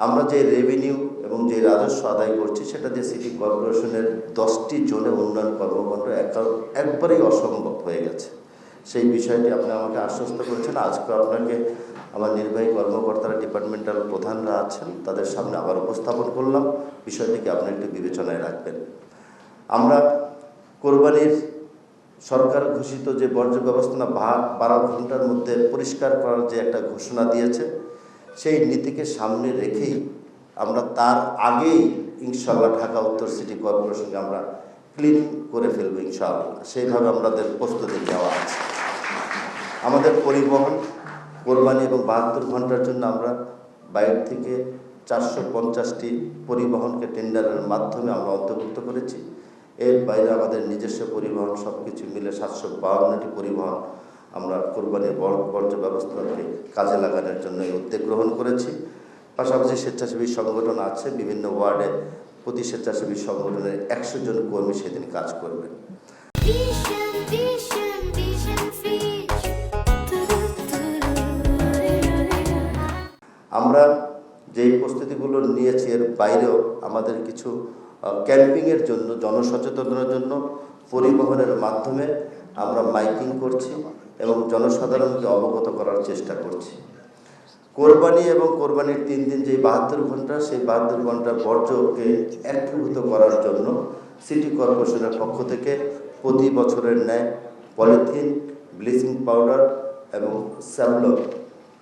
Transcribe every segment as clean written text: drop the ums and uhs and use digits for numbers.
আমরা যে রেভিনিউ এবং যে রাজস্ব আদায় করছি সেটা দিয়ে সিটি কর্পোরেশনের 10টি জোনে উন্নয়ন কর্মকাণ্ড একবারেই অসম্ভব হয়ে গেছে। সেই বিষয়টি আপনি আমাকে আশ্বস্ত করেছেন। আজকে আপনাকে আমার নির্বাহী কর্মকর্তারা, ডিপার্টমেন্টাল প্রধানরা আছেন, তাদের সামনে আবার উপস্থাপন করলাম। বিষয়টিকে আপনি একটু বিবেচনায় রাখবেন। আমরা কোরবানির সরকার ঘোষিত যে বর্জ্য ব্যবস্থাপনা 12 ঘন্টার মধ্যে পরিষ্কার করার যে একটা ঘোষণা দিয়েছে, সেই নীতিকে সামনে রেখেই আমরা তার আগেই ইনশাআল্লাহ ঢাকা উত্তর সিটি কর্পোরেশনকে আমরা ক্লিন করে ফেলব ইনশাআল্লাহ। সেইভাবে আমাদের প্রস্তুতি নেওয়া আছে। আমাদের পরিবহন কোরবানি এবং 72 ঘন্টার জন্য আমরা বাইরে থেকে 450টি পরিবহনকে টেন্ডারের মাধ্যমে আমরা অন্তর্ভুক্ত করেছি। এর বাইরে আমাদের নিজস্ব পরিবহন সব কিছু মিলে 752টি পরিবহন আমরা কোরবানির বর্জ্য ব্যবস্থাকে কাজে লাগানোর জন্য এই উদ্যোগ গ্রহণ করেছি। পাশাপাশি স্বেচ্ছাসেবী সংগঠন আছে, বিভিন্ন ওয়ার্ডে প্রতি স্বেচ্ছাসেবী সংগঠনের 100 জন কর্মী সেদিন কাজ করবেন। আমরা যেই প্রস্তুতিগুলো নিয়েছি এর বাইরেও আমাদের কিছু ক্যাম্পিংয়ের জন্য, জনসচেতনতার জন্য পরিবহনের মাধ্যমে আমরা মাইকিং করছি এবং জনসাধারণকে অবগত করার চেষ্টা করছি। কোরবানি এবং কোরবানির 3 দিন যে 72 ঘন্টা, সেই 72 ঘন্টার বর্জ্যকে একীভূত করার জন্য সিটি কর্পোরেশনের পক্ষ থেকে প্রতি বছরের ন্যায় পলিথিন, ব্লিচিং পাউডার এবং স্যাবলন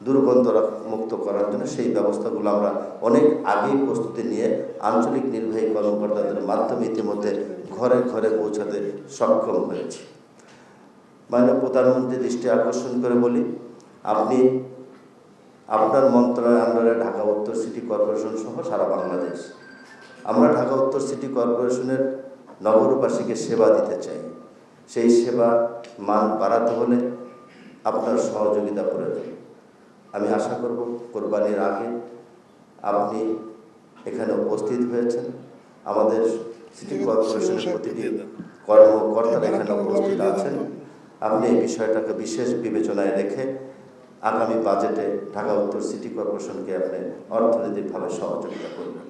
দুর্গন্ধ মুক্ত করার জন্য সেই ব্যবস্থাগুলো আমরা অনেক আগেই প্রস্তুতি নিয়ে আঞ্চলিক নির্বাহী কর্মকর্তাদের মাধ্যমে ইতিমধ্যে ঘরে ঘরে পৌঁছাতে সক্ষম হয়েছি। মাননীয় প্রধানমন্ত্রী দৃষ্টি আকর্ষণ করে বলি, আপনি আপনার মন্ত্রণালয়ের আন্ডারে ঢাকা উত্তর সিটি কর্পোরেশন সহ সারা বাংলাদেশ, আমরা ঢাকা উত্তর সিটি কর্পোরেশনের নগরবাসীকে সেবা দিতে চাই। সেই সেবা মান বাড়াতে হলে আপনার সহযোগিতা প্রয়োজন। আমি আশা করব কোরবানির আগে আপনি এখানে উপস্থিত হয়েছেন। আমাদের সিটি কর্পোরেশনের প্রতিটি কর্মকর্তারা এখানে উপস্থিত আছেন। আপনি এই বিষয়টাকে বিশেষ বিবেচনায় রেখে আগামী বাজেটে ঢাকা উত্তর সিটি কর্পোরেশনকে আপনি অর্থনৈতিকভাবে সহযোগিতা করবেন।